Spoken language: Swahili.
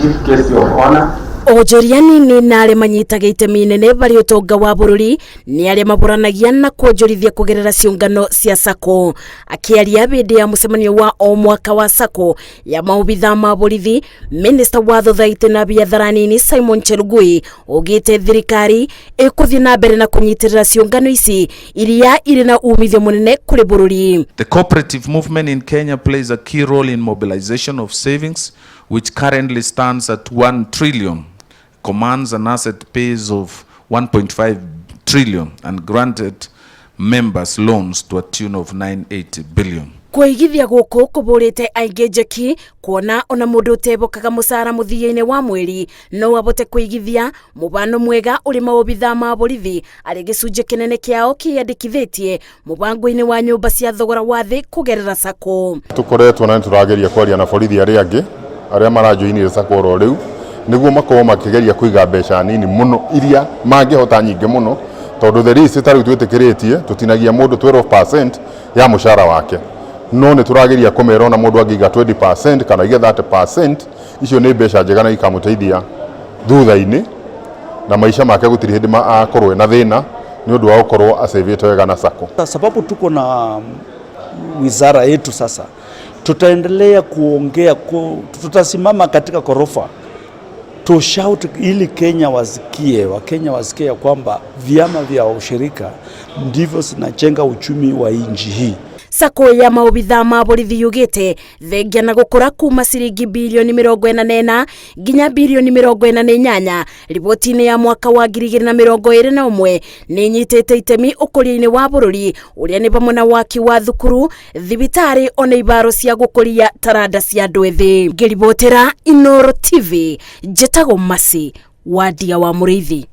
Chief Guest of Honor. Ojoriani ni nare manyitaga itemi inene bari utonga wa bururi ni aria maburanagia na kwonjorithia kugerera ciũngano cia Sacco. Akiaria bindi ya mucemanio wa o mwaka wa Sacco ya maubitha ma borithi, Minister wa Thothaitĩ na biathara nini Simon Cherugui ugite thirikari ikuthii na mbere na kunyitirira ciũngano ici iria iri na umithio munene kuri bururi. The cooperative movement in Kenya plays a key role in mobilization of savings, which currently stands at 1 trillion, commands an asset base of 1.5 trillion and granted members loans to a tune of 980 billion. Kuigithia guku kuburite aingi njeki kuona ona mundu utebokaga mucara muthiaine wa mweri no abote kuigithia mubano mwega uri maobitha ma borithi ari gicunje kinene kiao kiyandikithitie mubango-ini wa nyumba cia thogora wa thi kugerera Sacco. Tukoretwo na turageria kwaria na borithi aria marajoinire Sacco ro riu niguo makorwo makigeria kuiga mbeca nini muno iria mangihota nyingi muno tondu the risk tari twitikiretie tutinagia mundu 12% ya mushara wake no ni turageria kumera na mundu angiga 20% kana iga 30%. Icio ni mbeca njega na ikamuteithia thutha-ini na maisha make gutiri hindi akorwo na thina ni undu wa gukorwo asevete wega na Sacco. Sababu tuko na wizara yetu sasa, tutaendelea kuongea, tutasimama katika korofa to shout ili Kenya Wakenya wasikie kwamba vyama vya ushirika ndivyo zinajenga uchumi wa nchi hii. Sacco ya maobitha ma borithi yugite thengia na gukura kuuma ciringi bilioni 44 nginya bilioni 48. Riboti-ini ya mwaka wa 2021 ni nyitete itemi ukuria-ini wa bururi uria ni bamwe na waki wa thukuru, thibitari ona ibaro cia gukuria taranda cia andu ethi. Ngiribotera Inooro TV, njetago Masi wa Ndia wa Mũrĩithi.